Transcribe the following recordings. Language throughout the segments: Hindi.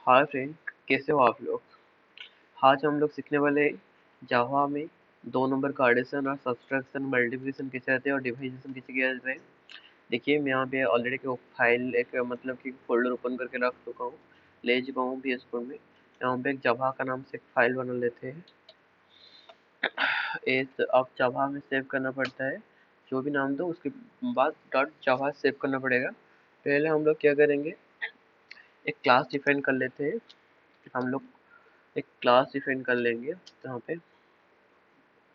हाय फ्रेंड, कैसे हो आप लोग। आज हम लोग सीखने वाले जावा में 2 नंबर का एडिशन और सब्सट्रैक्शन मल्टीप्लिकेशन कैसे आते हैं और डिविजन कैसे किया जाता है। देखिए मैं यहाँ पे ऑलरेडी एक फाइल एक मतलब कि फोल्डर ओपन करके रख चुका हूँ, ले चुका हूँ VS कोड में। यहाँ पे एक जावा का नाम से एक फाइल बना लेते हैं। इस अब जावा में सेव करना पड़ता है, जो भी नाम दो उसके बाद डॉट जावा सेव करना पड़ेगा। पहले हम लोग क्या करेंगे, एक क्लास डिफाइन कर लेते हैं। हम लोग एक क्लास डिफाइन कर लेंगे। यहाँ पे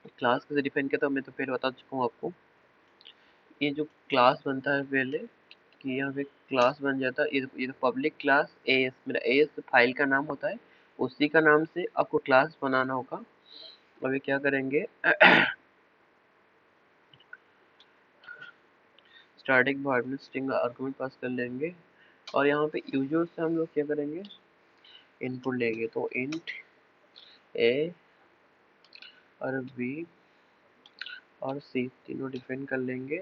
क्लास कैसे डिफाइन किया था मैं तो पहले बता चुका हूँ आपको। ये जो क्लास बनता है पहले कि यहाँ पे क्लास बन जाता है, ये तो पब्लिक क्लास एएस, मेरा एएस फाइल का नाम होता है, उसी का नाम से आपको क्लास बनाना होगा। अभी क्या करेंगे स्टार्टिंग पार्ट में स्ट्रिंग आर्गुमेंट पास कर लेंगे और यहाँ पे यूजर से हम लोग क्या करेंगे, इनपुट लेंगे। तो इंट ए और बी और सी तीनों डिफाइन कर लेंगे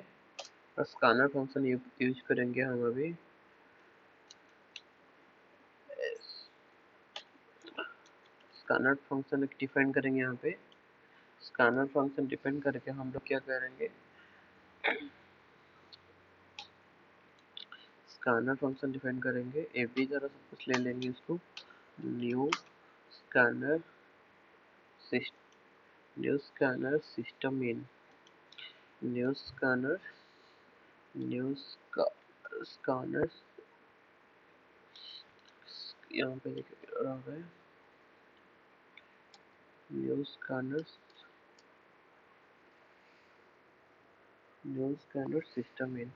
और स्कैनर फंक्शन यूज करेंगे हम अभी। स्कैनर फंक्शन डिफाइन करेंगे यहाँ पे। स्कैनर फंक्शन डिफाइन करके हम लोग क्या करेंगे, स्कैनर फंक्शन डिफाइन करेंगे। एबी जरा सब कुछ ले लेंगे इसको। New scanner new scanner system in new scanner new scanner यहाँ पे देखिए new scanner system in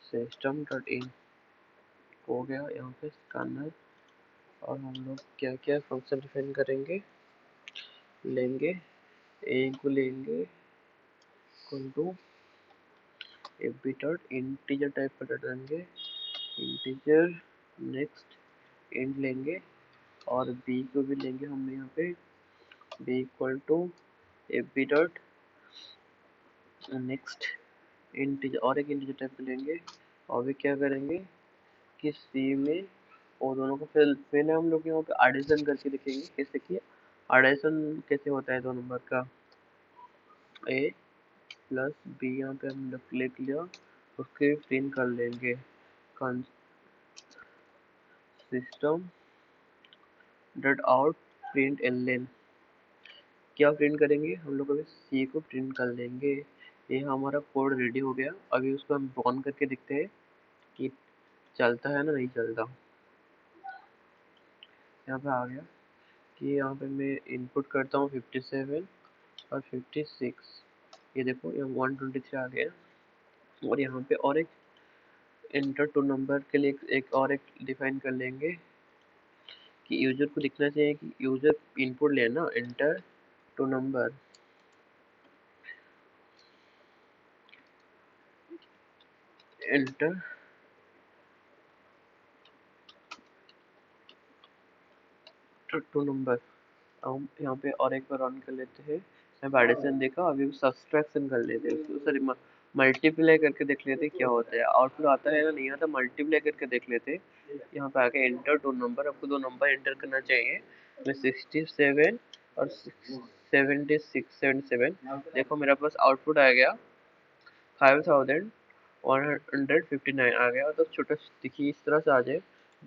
system dot in हो गया यहाँ पे स्कैनर। और हम लोग क्या क्या फंक्शन डिफाइन करेंगे, लेंगे ए को लेंगे equal to ab dot integer type का डाटा देंगे, इंटीजर नेक्स्ट इंट लेंगे और बी को भी लेंगे हम यहाँ पे b equal to ab dot next integer और एक इंटीजर टाइप का लेंगे। और भी क्या करेंगे कि सी में और दोनों को पहले हम लोग यहाँ पे एडिशन करके देखेंगे कैसे कि एडिशन कैसे होता है 2 नंबर का। ए प्लस बी यहाँ पे हम लोग लिख लिया, उसके प्रिंट कर लेंगे system dot out print ln. क्या प्रिंट करेंगे हम लोग, अभी सी को प्रिंट कर लेंगे। ये हमारा कोड रेडी हो गया। अभी उसको हम ऑन करके देखते हैं कि चलता है ना नहीं चलता। यहाँ पे आ गया कि यहाँ पे मैं इनपुट करता हूँ 57 और 56। ये देखो यहाँ 123 आ गया। और यहाँ पे और एक इंटर टू नंबर के लिए एक और एक डिफाइन कर लेंगे कि यूजर को दिखना चाहिए कि यूजर इनपुट लेना enter two number enter two number. हम यहाँ पे और एक बार रन कर लेते हैं। यहाँ पे एडिशन देखा, अभी सब्सट्रैक्शन कर लेते हैं उसको, सॉरी मल्टीप्लाई करके देख लेते हैं क्या होता है, आउटपुट आता है ना नहीं आता, मल्टीप्लाई करके देख लेते हैं। यहाँ पे आके एंटर 2 नंबर, आपको 2 नंबर एंटर करना चाहिए। मैं 67 और 77 देखो मेरा पास आउटपुट आ गया 5159 आ गया। तो छोटा देखिए इस तरह से आ जाए।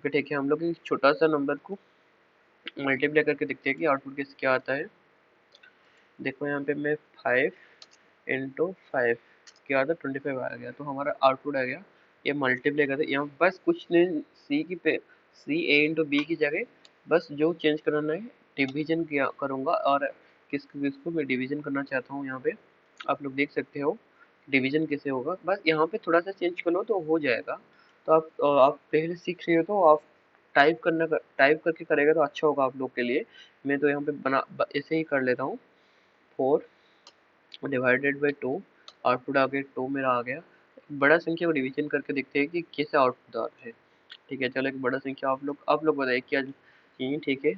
ठीक है, हम लोग एक छोटा सा नंबर को मल्टीप्लाई करके देखते हैं कि आउटपुट कैसे क्या आता है। देखो यहाँ पे मैं 5 इंटू 5 क्या आता है 25 आ गया। तो हमारा आउटपुट आ गया। ये मल्टीप्लाई करते यहाँ बस कुछ नहीं, सी की पे सी ए इंटू बी की जगह बस जो चेंज कराना है डिवीजन किया करूँगा। और किसको किसको मैं डिवीजन करना चाहता हूँ, यहाँ पे आप लोग देख सकते हो डिवीजन कैसे होगा। बस यहाँ पे थोड़ा सा चेंज कर लो तो हो जाएगा। तो आप पहले सीख रहे हो तो आप टाइप करके करेगा तो अच्छा होगा आप लोग के लिए। मैं तो यहाँ पे ऐसे ही कर लेता हूँ। 4 डिवाइडेड बाई 2 आउटपुट आ गया 2 मेरा आ गया। बड़ा संख्या को डिवीजन करके देखते हैं कि कैसे आउटपुट आ रहा है। ठीक है, चलो एक बड़ा संख्या आप लोग बताइए क्या चाहिए। ठीक है,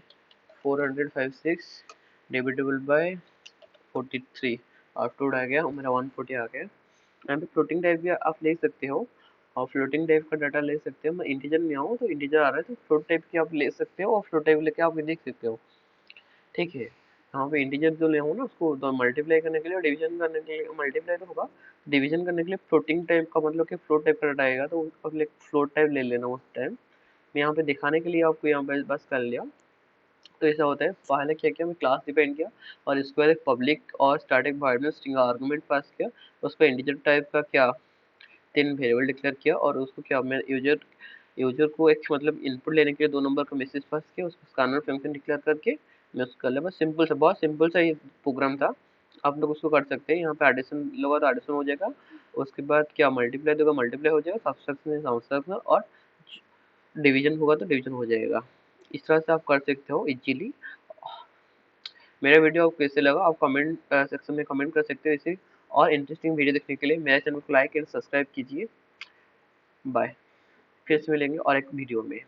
456 डिविडेबल बाय 43 आउटपुट आ गया, मेरा 140 आ गया। यहाँ पे फ्लोटिंग टाइप भी आप ले सकते हो। और फ्लोटिंग टाइप का डाटा ले सकते हो। मैं इंटीजर में आऊँ तो इंटीजर आ रहा है, तो फ्लोट टाइप की आप ले सकते हो और फ्लोट टाइप लेके आप देख सकते हो। ठीक है, यहाँ पे इंटीजर जो ले ना उसको तो मल्टीप्लाई करने के लिए और डिवीजन करने के लिए, मल्टीप्लाई तो होगा, डिवीजन करने के लिए फ्लोटिंग टाइप का मतलब कि फ्लोट टाइप का डाटा आएगा, तो उसको फ्लोट टाइप ले लेना उस टाइम। मैं यहाँ पे दिखाने के लिए आपको यहाँ पे बस कर लिया। तो ऐसा होता है, पहले क्या किया, मैं क्लास डिफाइन किया और इसके बाद एक पब्लिक और स्टैटिक वॉइड में स्ट्रिंग आर्गुमेंट पास किया, उस पर इंटीजर टाइप का क्या 3 वेरिएबल डिक्लेयर किया और उसको क्या मैं यूजर यूजर को एक मतलब इनपुट लेने के लिए 2 नंबर का मैसेज पास किया, उसको स्कैनर फंक्शन डिक्लेयर करके मैं उसको कर लिया। बस सिंपल सा, बहुत सिंपल सा ये प्रोग्राम था। आप लोग उसको कर सकते हैं। यहाँ पे एडिशन लोगा तो एडिशन हो जाएगा, उसके बाद क्या मल्टीप्लाई दोगा मल्टीप्लाई हो जाएगा, सब्सट्रैक्शन सब्सट्रैक्शन, और डिवीजन होगा तो डिवीजन हो जाएगा। इस तरह से आप कर सकते हो इजीली। मेरा वीडियो आपको कैसे लगा आप कमेंट सेक्शन में कमेंट कर सकते हो। इसे और इंटरेस्टिंग वीडियो देखने के लिए मेरे चैनल को लाइक एंड सब्सक्राइब कीजिए। बाय, फिर से मिलेंगे और एक वीडियो में।